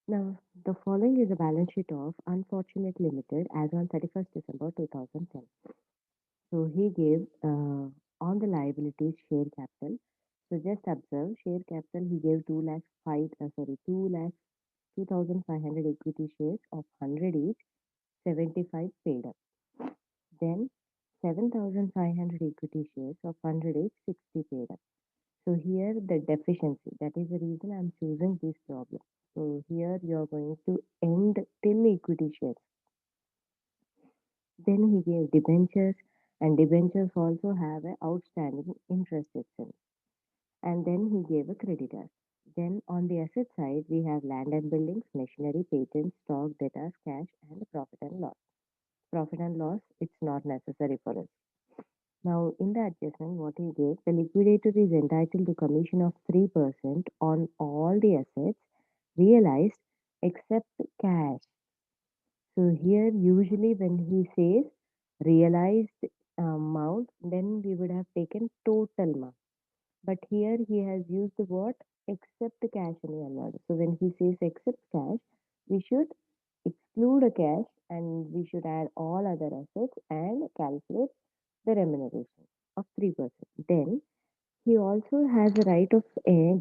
Now, the following is a balance sheet of Unfortunate Limited as on 31st December 2010. So he gave on the liabilities share capital. So just observe share capital. He gave 2 lakhs 2,500 equity shares of 100 each, 75 paid up. Then 7,500 equity shares of 100 each, 60 paid up. So here the deficiency. That is the reason I'm choosing this problem. So here you are going to end till equity shares. Then he gave debentures, and debentures also have a outstanding interest itself. And then he gave a creditor. Then on the asset side, we have land and buildings, machinery, patents, stock, debtors, cash, and profit and loss. Profit and loss, it's not necessary for us. Now, in the adjustment, what he gave, the liquidator is entitled to commission of 3% on all the assets realized except cash. So here, usually when he says realized amount, then we would have taken total amount. But here he has used the word except cash in another. So when he says except cash, we should exclude a cash and we should add all other assets and calculate the remuneration of 3%. Then he also has the right of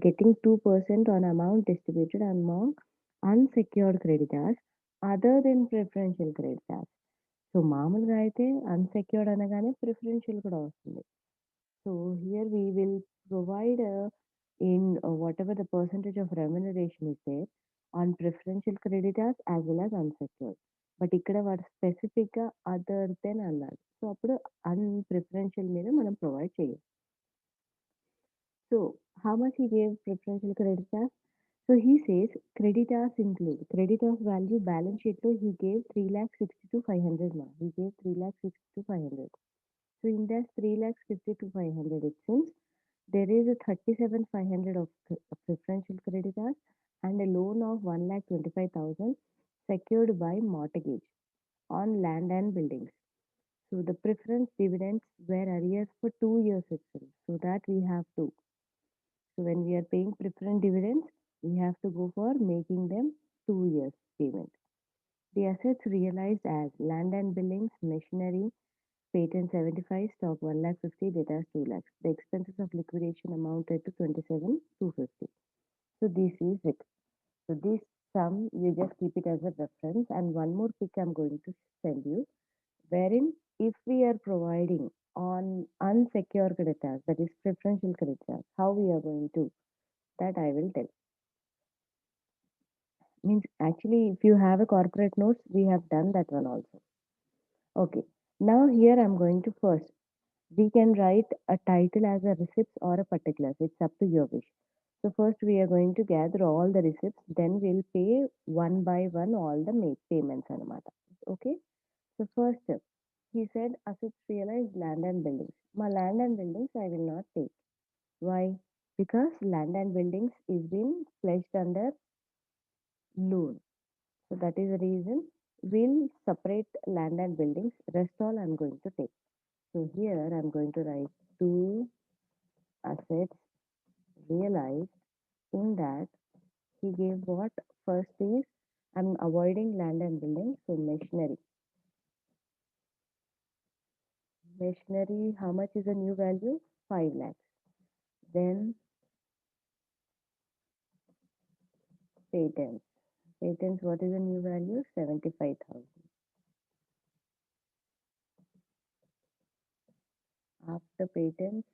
getting 2% on amount distributed among unsecured creditors other than preferential creditors. So మామూలుగా అయితే unsecured అనగానే preferential కూడా వస్తుంది. So here we will provide in whatever the percentage of remuneration is there on preferential creditors as well as unsecured. But ఇక్కడ వాడు స్పెసిఫిక్గా other then అన్నాడు. So అప్పుడు ప్రిఫరెన్షియల్ మీద మనం ప్రొవైడ్ చేయాలి. So how much he gave preferential creditors? So he says creditors include creditors value balance sheet lo he gave 3,62,500 now. He gave 3,62,500. So in that 3,62,500 it seems there is a 37,500 of preferential creditors and a loan of 1,25,000 secured by mortgage on land and buildings. So the preference dividends were arrears for 2 years itself. So that we have to. So when we are paying preference dividends, we have to go for making them 2 years payment. The assets realized as land and buildings, machinery, patent 75, stock 1,50,000, debtors 2 lakhs. The expenses of liquidation amounted to 27,250. So this is it. So this sum you just keep it as a reference, and one more pic I'm going to send you, wherein if we are providing on unsecured creditors, that is preferential creditors, how we are going to, that I will tell. Means actually if you have a corporate notes, we have done that one also. Okay, now here I'm going to first, we can write a title as a receipts or a particulars, it's up to your wish. So first we are going to gather all the receipts, then we'll pay one by one all the payments anamata. Okay, so first step, he said assets realized land and buildings. My land and buildings I will not take. Why? Because land and buildings is been pledged under loan. So that is the reason we'll separate land and buildings. Rest all I'm going to take. So here I'm going to write two assets realized. In that he gave what? First is I'm avoiding land and buildings. So machinery. Machinery, how much is the new value? 5 lakhs. Then patents. Patents, what is the new value? 75,000. After patents,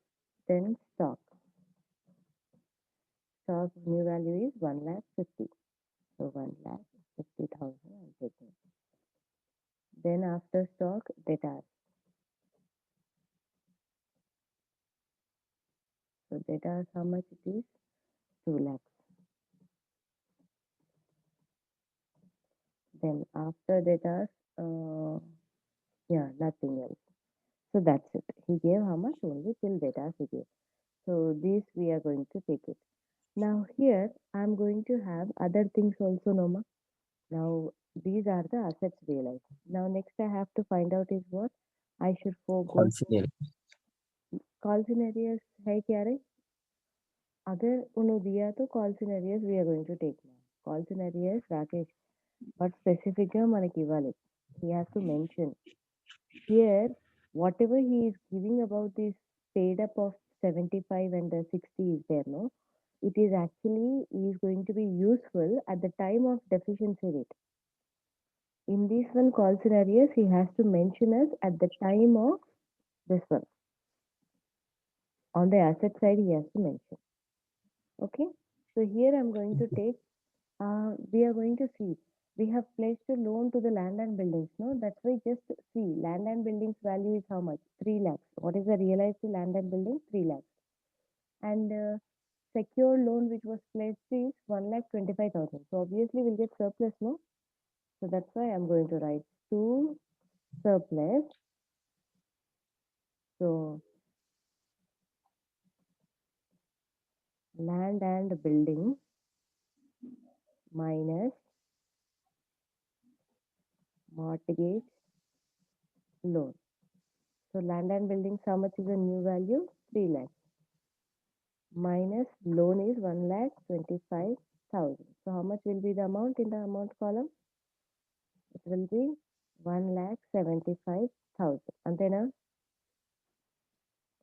then stock. Stock new value is 1,50,000. So 1,50,000 I'm taking. Then after stock, debtors. So debtors, how much it is? 2 lakhs. Then after debtors, yeah, nothing else. So that's it. He gave how much? Only till debtors he gave. So this we are going to take it. Now here I'm going to have other things also, Noma. Now these are the assets realized. Now next I have to find out is what I should go to. Call scenarios है क्या रे? अगर उन्होंने दिया तो call scenarios we are going to take now. call scenarios, Rakesh, but specifically manaki ivvali. He has to mention here whatever he is giving about this paid up of 75 and the 60 is there, no? It is actually is going to be useful at the time of deficiency rate. In this one call scenarios, he has to mention us at the time of this one. On the asset side, he has to mention. Okay. So here I'm going to take, we are going to see, we have pledged a loan to the land and buildings. No, that's why just see land and buildings value is how much? 3 lakhs. What is the realized land and buildings? 3 lakhs. And secured loan which was pledged is 1,25,000. So obviously we'll get surplus, no? So that's why I'm going to write to surplus. So land and building minus mortgage loan. So land and buildings, how much is the new value? 3 lakhs. Minus loan is 1,25,000. So how much will be the amount in the amount column? It will be 1,75,000. And then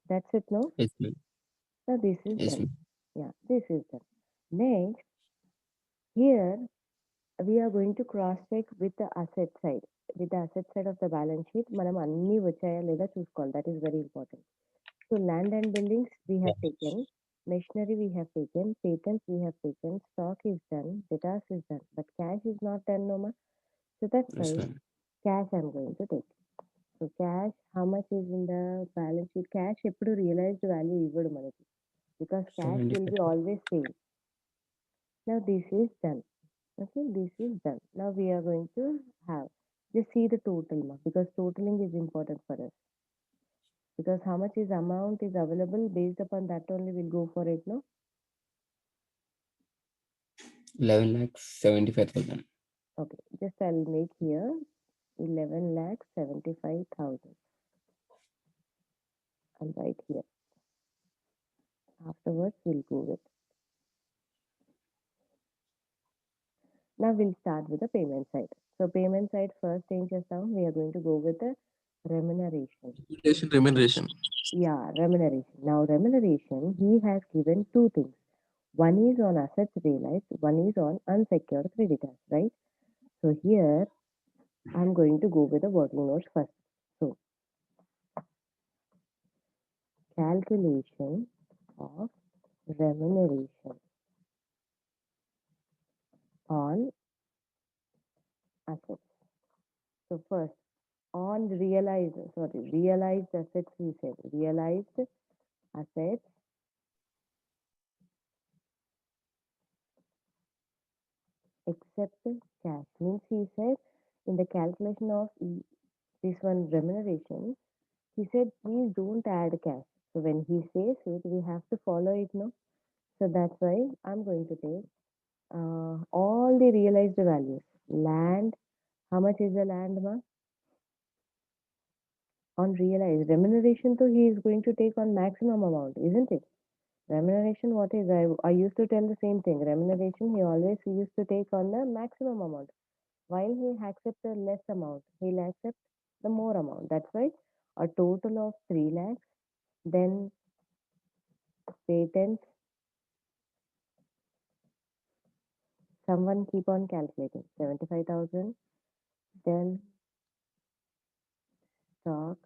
that's it, no? Yes, ma'am. So this is Yes, done. ma'am. Yeah, this is done. Next, here we are going to cross check with the asset side. With the asset side of the balance sheet, మనం అన్ని వచ్చాయా లేదా చూసుకోవాలి. That is very important. So land and buildings we have taken, machinery we have taken, patents we have taken, stock is done, debtors is done, but cash is not done, no ma. So that's why Yes, ma'am. cash I'm going to take. So cash, how much is in the balance sheet? Cash ఎప్పుడు realized value ఇవ్వడు మనకి, because cash will be 75. always same. Now this is done. Okay, this is done. Now we are going to have, just see the total, ma, because totaling is important for us. Because how much is amount is available, based upon that only we'll go for it, no? 11,75,000. Okay, just I'll make here 11,75,000. I'll write here. Afterwards, we'll go with. Now we'll start with the payment side. So payment side first changes down. We are going to go with the remuneration. Remuneration. Yeah, remuneration. Now remuneration, he has given two things. One is on assets realized, one is on unsecured creditors, right? So here I'm going to go with the working notes first. So calculation of remuneration on assets. So first, on realized assets, we said realized assets except cash. Means he said in the calculation of this one remuneration, he said please don't add cash. So when he says it, we have to follow it, no? So that's why I'm going to take all the realized values. Land, how much is the land, ma? On realized remuneration, so he is going to take on maximum amount, isn't it? Remuneration, what is, I used to tell the same thing. Remuneration, he always used to take on the maximum amount. While he accepts a less amount, he'll accept the more amount. That's why a total of 3 lakhs, then patents, someone keep on calculating, 75,000, then stock,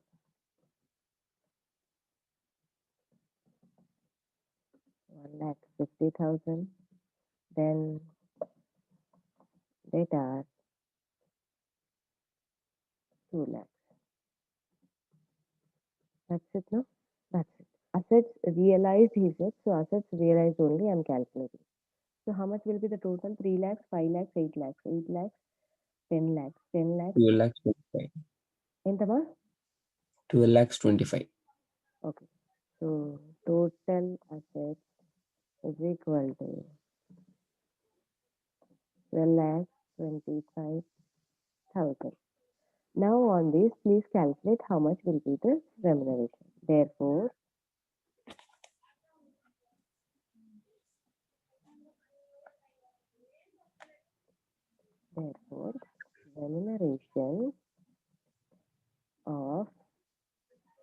1,50,000, then data 2 lakhs. That's it, no? That's it. Assets realized, he said. So assets realized only I'm calculating. So how much will be the total? 3 lakhs, 5 lakhs, 8 lakhs, 8 lakhs, 10 lakhs, 10 lakhs. 12 lakhs 25. Entama? 12 lakhs 25. Okay. So total assets is equal to 12 lakhs 25,000. Now on this, please calculate how much will be the remuneration. Therefore, Therefore, remuneration of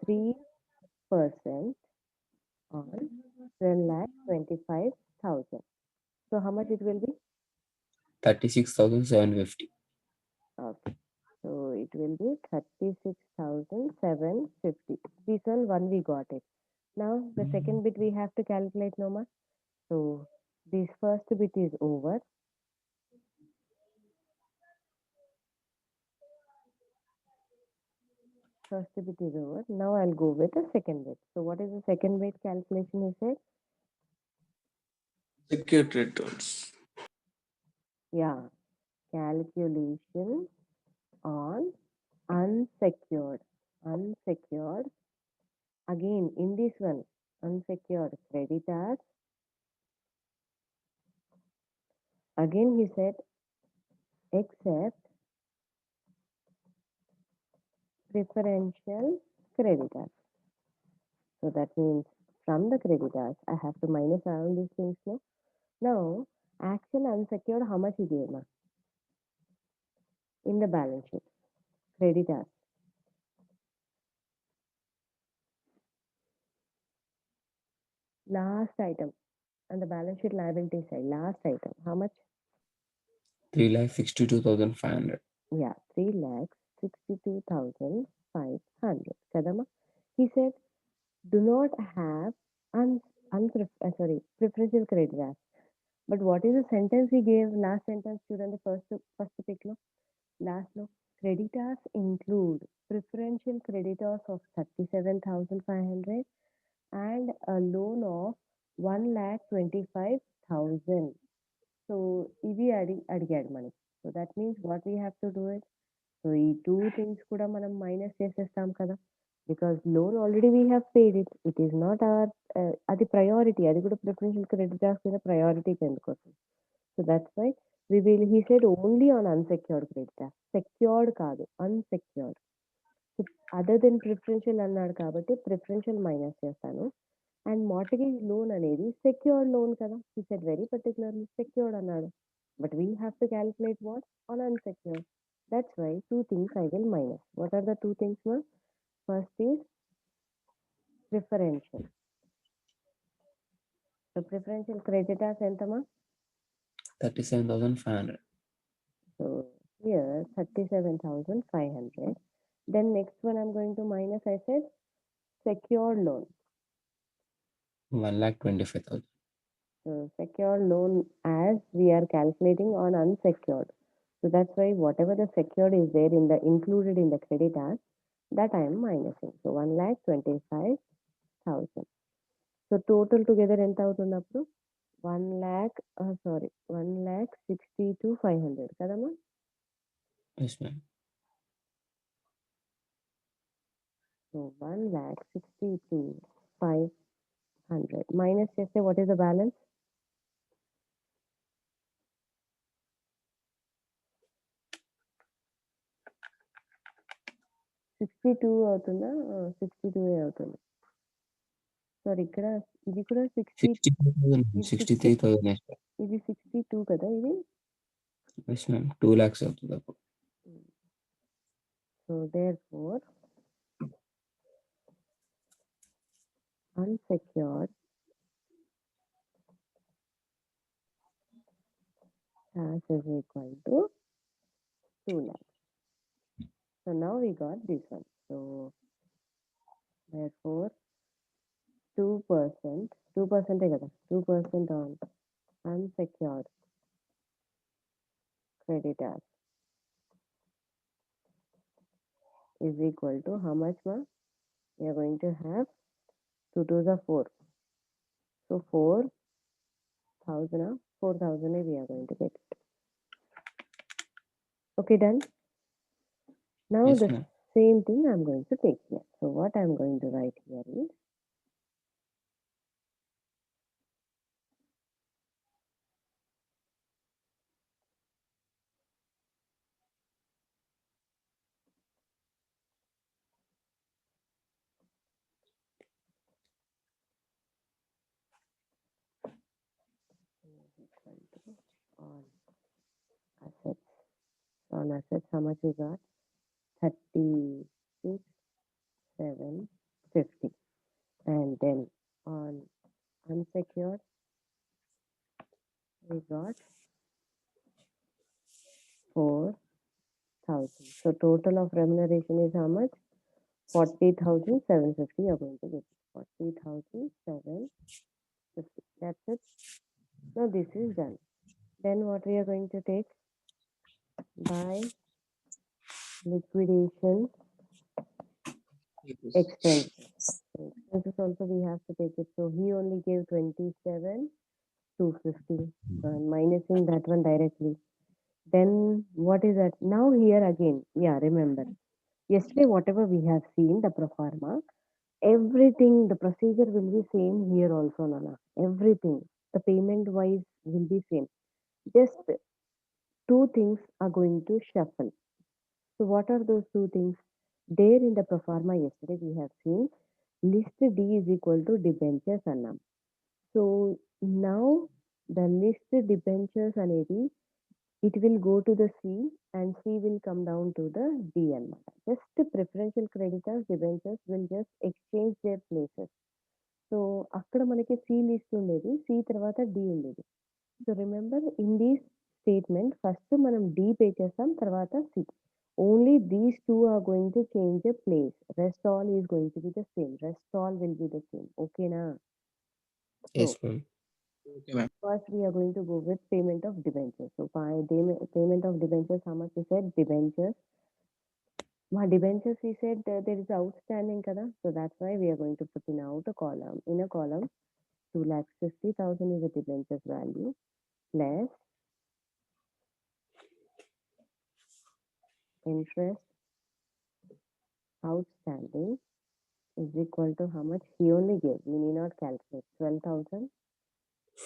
3% on 12,25,000. So how much it will be? 36,750. Okay. So it will be 36,750. This one we got it. Now the second bit we have to calculate, Noma. So this first bit is over. First bit is over. Now I'll go with the second bit. So what is the second bit calculation you said? Secured returns. Yeah. Calculation on unsecured. Unsecured. Again, in this one, unsecured creditors. Again, he said, except preferential creditors. So that means from the creditors, I have to minus all these things now. Now, actual unsecured, how much he gave now? In the balance sheet. Creditors. Last item on the balance sheet liability side. Last item. How much? 3,62,500. Yeah, 3,62,500. Kadama? He said, do not have preferential creditors. But what is the sentence he gave? Last sentence, student, the first pick no? Last no? Creditors include preferential creditors of 37,500 and a loan of 1,25,000. So ఇవి అడిగాడు మనకి. So that means what we have to do it. So ఈ two things కూడా మనం minus చేసేస్తాం కదా. Because loan already we have paid it. It is not our అది priority. అది కూడా preferential creditors మీద priority ఎందుకోసం. So that's why he said only on unsecured creditors. Secured కాదు, unsecured. So other than preferential అన్నాడు కాబట్టి preferential మైనస్ చేస్తాను. And mortgage loan అనేది సెక్యూర్డ్ లోన్ కదా. He said very particularly secured అన్నాడు. But we have to calculate what on unsecured. That's why two things I will minus. What are the two things మా? First is preferential. So preferential creditors ఎంతమా? 37,500. So here 37,500. Then next one I'm going to minus, I said, secured loan. 1,25,000. So secured loan as we are calculating on unsecured. So that's why whatever the secured is there included in the creditors, that I am minusing. So 1,25,000. So total together ఎంత అవుతున్నప్పుడు 1,62,500 కదమ్మా? Yes, ma'am. So 1,62,500 minus చేస్తే what is the balance? 62 అవుతుందా? 62 అవుతుంది. Sorry, ఇక్కడ ఇది కూడా 63,000. 63,000. Yes, ma'am. ఇది 62 కదా ఇది. Yes, ma'am. 2 lakhs అవుతుంది అప్పుడు. So therefore unsecured cash is equal to 2 lakhs. So now we got this one. So therefore 2% కదా, 2% on unsecured creditors is equal to how much, ma? We are going to have 2 to the 4. So 4,000 we are going to get it. Okay, done. Now Yes, the ma'am. same thing I'm going to take here. So what I'm going to write here is equal to all assets on assets, how much we got? 36,750. And then on unsecured, we got 4,000. So total of remuneration is how much? 40,750. You're going to get 40,750. That's it. Now this is done. Then what we are going to take? By liquidation expenses. So expenses also we have to take it. So he only gave 27,250 and minusing that one directly. Then what is that? Now here again, yeah, remember. Yesterday, whatever we have seen, the pro forma, everything, the procedure will be same here also, Nana. Everything, the payment wise will be same. Just two things are going to shuffle. So what are those two things? There in the pro forma yesterday we have seen list D is equal to debentures annam. So now the list debentures అనేది it will go to the C and C will come down to the D అన్నమాట. Just preferential creditors, debentures will just exchange their places. So అక్కడ మనకి C list ఉండేది, C తర్వాత D ఉండేది. So remember in this statement first మనం D pay చేస్తాం, తర్వాత C. Only these two are going to change the place. Rest all is going to be the same. Rest all will be the same. Okay na? Yes, ma'am. Okay, ma'am. First, we are going to go with payment of debentures. So, payment of debentures, how much we said? Debentures. My debentures, we said there is outstanding, kada? So that's why we are going to put in out a column. In a column, 2,50,000 is the debentures value plus interest outstanding is equal to how much he only gave. We need not calculate. 400.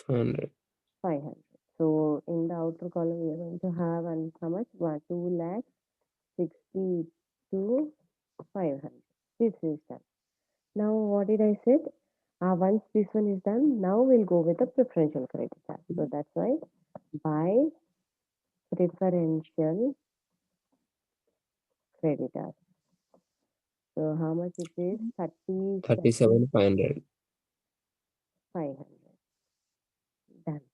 12,500. So in the outer column, we are going to have and how much? 2,62,500. This is done. Now what did I say? Once this one is done, now we'll go with the preferential credit card. So that's why by preferential creditors. So how much it is? 37,500. 500. Done.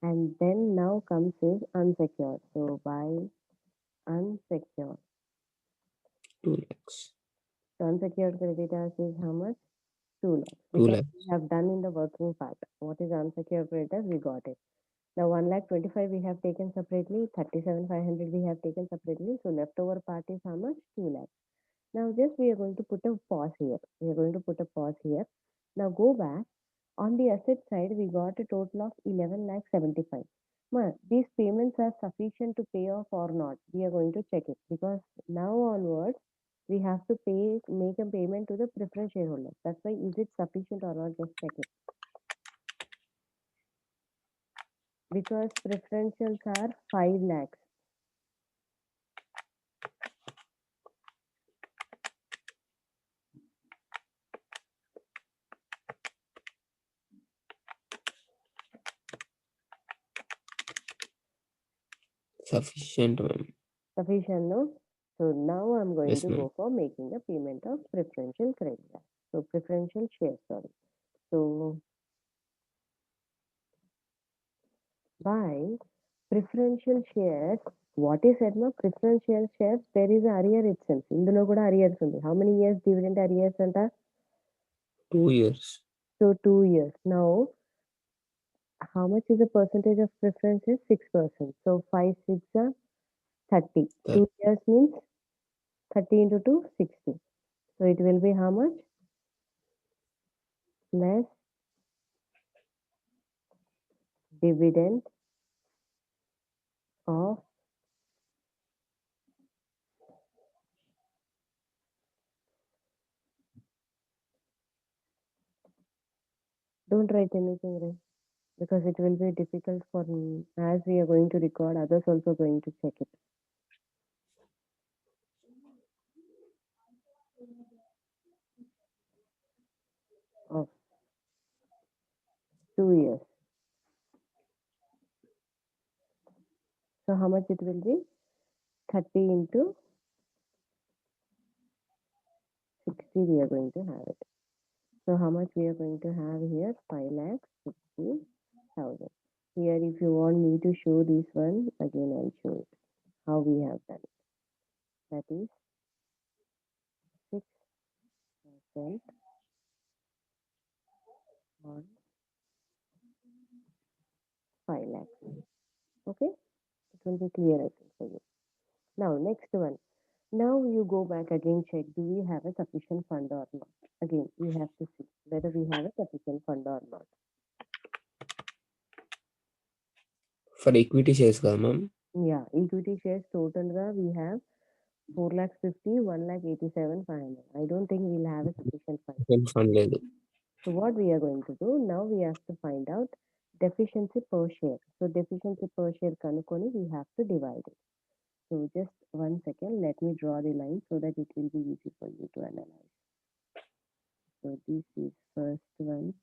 And then now comes is unsecured. So by unsecured. 2 lakhs. So unsecured creditors is how much? 2 lakhs. 2 Because lakhs. we have done in the working part. What is unsecured creditors? We got it. Now 1,25,000 we have taken separately, 37,500 we have taken separately. So leftover part is how much? 2 lakhs. Now just we are going to put a pause here. We are going to put a pause here. Now go back. On the asset side, we got a total of 11,75,000. These payments are sufficient to pay off or not? We are going to check it because now onwards we have to make a payment to the preference shareholders. That's why is it sufficient or not? Just check it. Because preferentials are 5 lakhs. Sufficient, ma'am. Sufficient, no? So now I'm going Yes, to ma'am. go for making the payment of preferential credit. So preferential shares, sorry. So by preferential shares, what is said now? Preferential shares, there is arrear itself. Indulo kuda arrears undi. How many years dividend arrears anta? 2 years. So 2 years. Now, how much is the percentage of preferences? 6%. So 5 6 are 30. 2 years means 30 into 2, 60. So it will be how much? Less dividend of don't write anything, right? Because it will be difficult for me as we are going to record, others also going to check it. Of 2 years. So how much it will be? 30 into 60 we are going to have it. So how much we are going to have here? 5,60,000. Here, if you want me to show this one, again I'll show it. How we have done it. That is 6% on 5 lakhs. Okay? It will be clear, I think, for you. Now, next one. Now you go back again, check, do we have a sufficient fund or not? Again, we have to see whether we have a sufficient fund or not. For equity shares, ma'am. Yeah, equity shares total we have 4,50,000, 1,87,500. I don't think we'll have a sufficient fund. Fund లేదు. So what we are going to do, now we have to find out deficiency per share. So deficiency per share kanukoni we have to divide it. So just 1 second, let me draw the line so that it will be easy for you to analyze. So this is first one.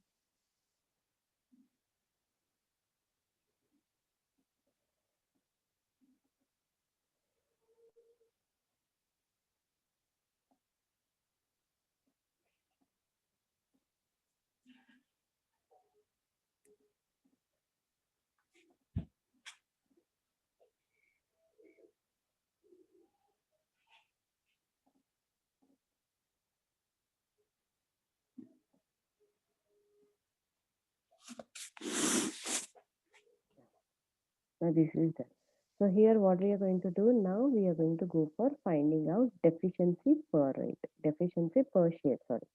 Now this is done. So here what we are going to do now, we are going to go for finding out deficiency per rate, deficiency per share, sorry.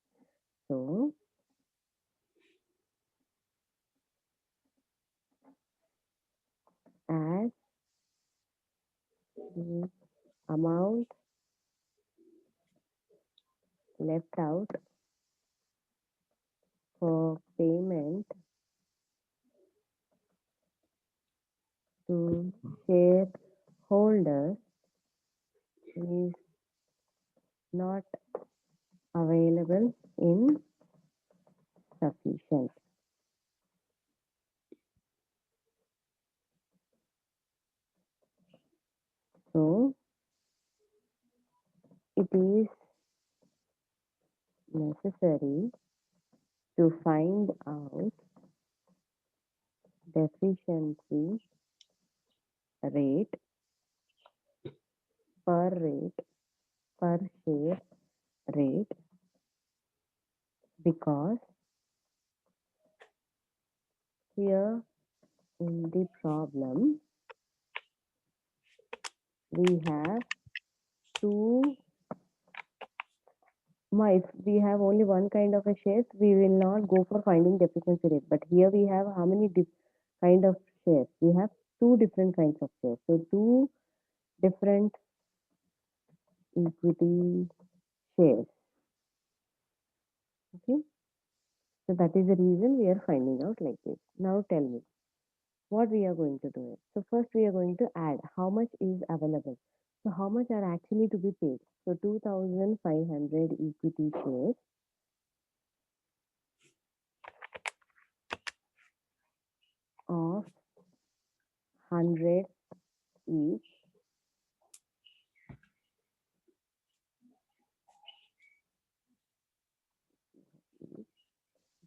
So as the amount left out for payment to shareholders is not available in sufficient. So it is necessary to find out deficiency rate per share rate, because here in the problem we have two. If we have only one kind of a shares, we will not go for finding deficiency rate. But here we have how many kind of shares? We have two different kinds of shares. So two different equity shares. Okay. So that is the reason we are finding out like this. Now tell me what we are going to do. So first we are going to add how much is available. So how much are actually to be paid? So 2,500 equity shares of 100 each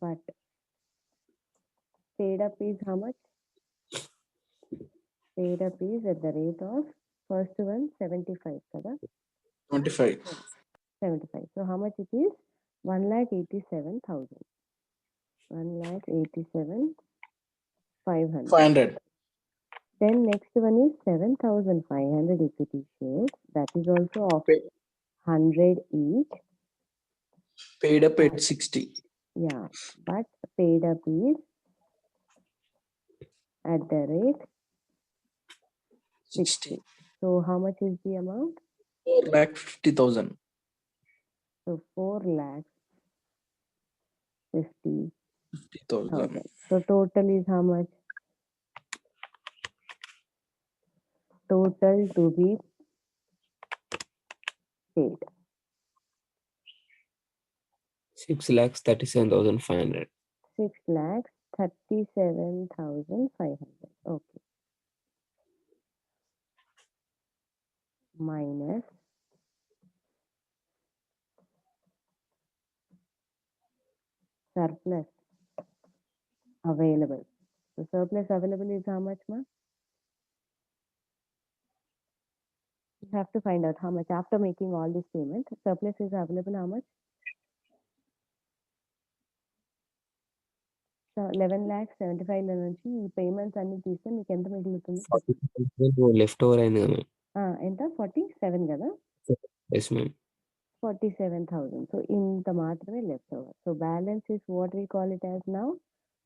but paid up is how much? Paid up is at the rate of first one 75 kada? 25. 75. So how much it is? 1,87,000. 1,87,500. 500. Then next one is 7,500 equity shares. That is also of Pay- 100 each. Paid up at 60. Yeah, but paid up is at the rate 60. So how much is the amount? 4,50,000. So 4,50,000. 50,000. So total is how much? Total to be paid. 6,37,500. 6,37,500. Okay. minus surplus available. So surplus available is how much, ma? You have to find out how much after making all this payment. Surplus is available how much? So 11,75,000 నుంచి ఈ payments అన్ని తీస్తే మీకు ఎంత మిగులుతుంది? 40,000 left over అయింది కదా ma'am. ఎంత 47 కదా? Yes ma'am. 47,000. సో ఇంత మాత్రమే left over. So balance is what we call it as now?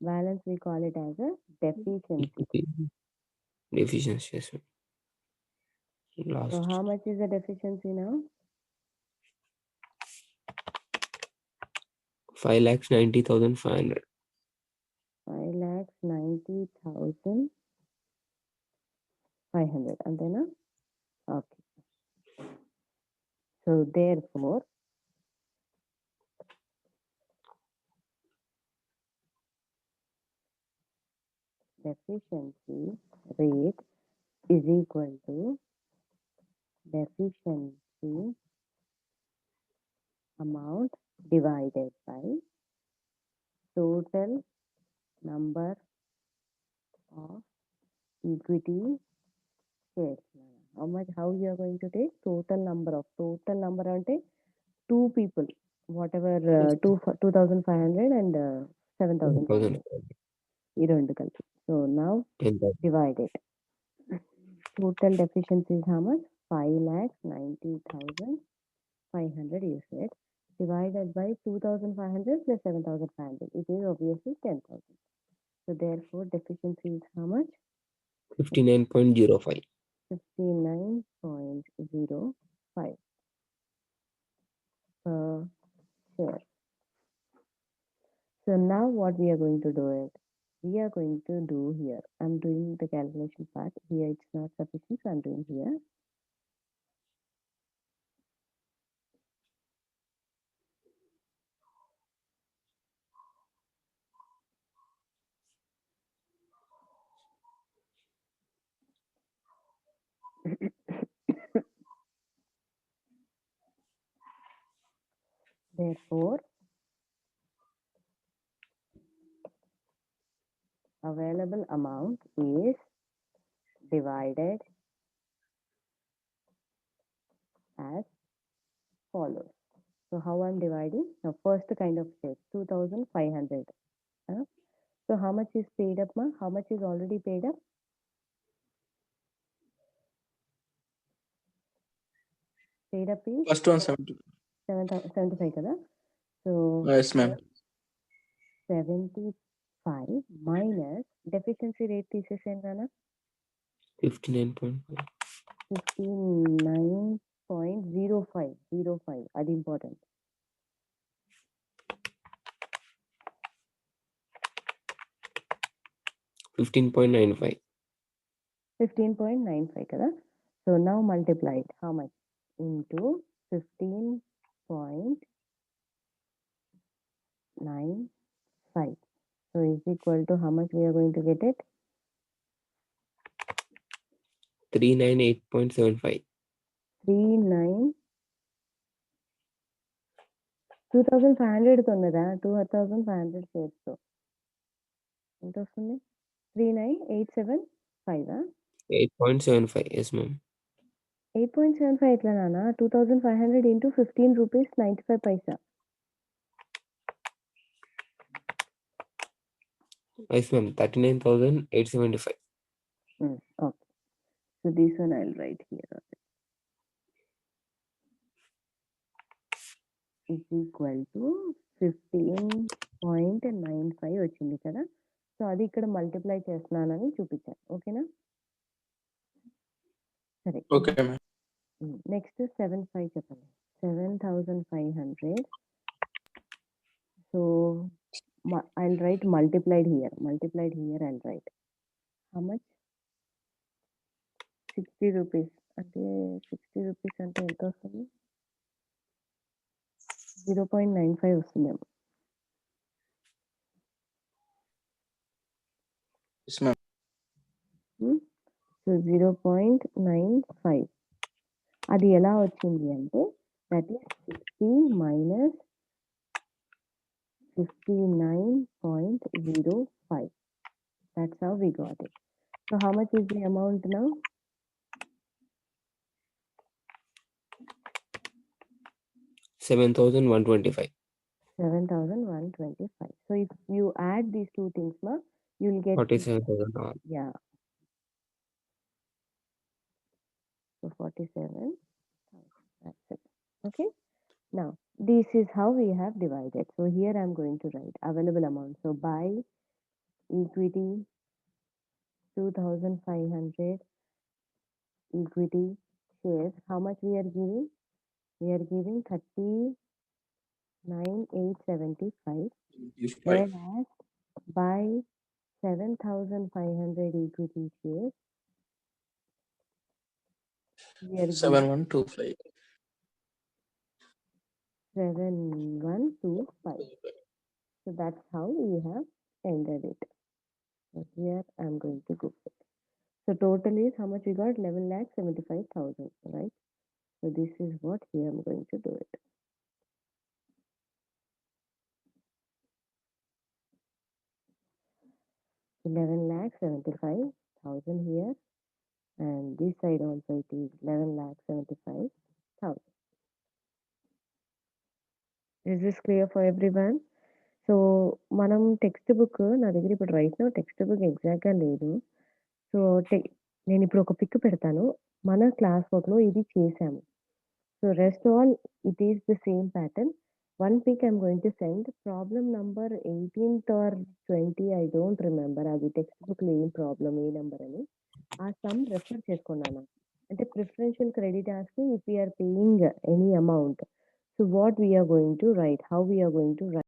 Balance we call it as a deficiency. Deficiency, yes ma'am. Last. So how much is the deficiency now? 5,90,500. 5,90,500. Antena? Okay. So therefore, deficiency rate is equal to deficiency amount divided by total number of equity shares. How you are going to take total number ante 2 people, whatever 2,500 and 7,500. ఈ రెండు కలిపి. So now 10,000. divided. Total deficiency is how much? 5,90,500 you said. Divided by 2,500 plus 7,500. It is obviously 10,000. So therefore deficiency is how much? 59.05. 59.05 per share. So now what we are going to do is, we are going to do here. I'm doing the calculation part. Here it's not sufficient, so I'm doing here. Therefore, available amount is divided as follows. So how I'm dividing? Now first kind of share, 2,500. So how much is paid up, ma? How much is already paid up? Paid up is First one 75 kada? So yes ma'am. 75 minus deficiency rate తీసేసాను కదా? 59.5. 59.05. అది important. 15.95. 15.95 kada? So now multiply it. How much? Into 15.95. So is equal to how much we are going to get it? 398.75. 2,500 తొన్నదా? 2,500 shares తో ఎంత వస్తుంది? 39,875. 8.75. Yes ma'am. 8.75 ఎట్లా నాన్న? 2,500 into 15 rupees 95 paisa. Yes ma'am. 39,875. Okay. So this one I'll write here. Is equal to 15.95 వచ్చింది కదా? So అది ఇక్కడ multiply చేస్తున్నానని చూపించాను. ఓకేనా? సరే. Okay ma'am. నెక్స్ట్ 7,500 చెప్పండి. 7,500. So I'll write multiplied here. I'll write how much? 60 rupees. అంటే 60 rupees అంటే ఎంత వస్తుంది? 0.95 వస్తుందేమో. Yes ma'am. So 0.95. అది ఎలా వచ్చింది అంటే that is 60 minus 59.05. That's how we got it. So how much is the amount now? 7,125. 7,125. So if you add these two things, you'll get 47,000. yeah. So 47. That's it. Okay. Now this is how we have divided. So here I'm going to write available amount. So buy equity 2,500 equity shares. How much we are giving? We are giving 39,875. 25. Whereas buy 7,500 equity shares, we are giving 7125. 7,125. So that's how we have ended it. So here I'm going to go. So total is how much we got? 11,75,000, right? So this is what here I'm going to do it. 11,75,000 here, and this side also it is 11,75,000. Is this clear for everyone? So మనం text book నా దగ్గర ఇప్పుడు right now text book ఎగ్జాక్ట్గా లేదు. So నేను ఇప్పుడు ఒక pick పెడతాను. మన క్లాస్ వర్క్లో ఇది చేసాము. So rest all it is the same pattern. One pic I'm going to send. Problem number 18th or 20 I don't remember. అది టెక్స్ట్ బుక్లో ఏం ప్రాబ్లం ఏ నెంబర్ అని ఆ సమ్ రెఫర్ చేసుకున్నాను. అంటే ప్రిఫరెన్షియల్ క్రెడిటార్స్కి if we are paying any amount, so what we are going to write, how we are going to right.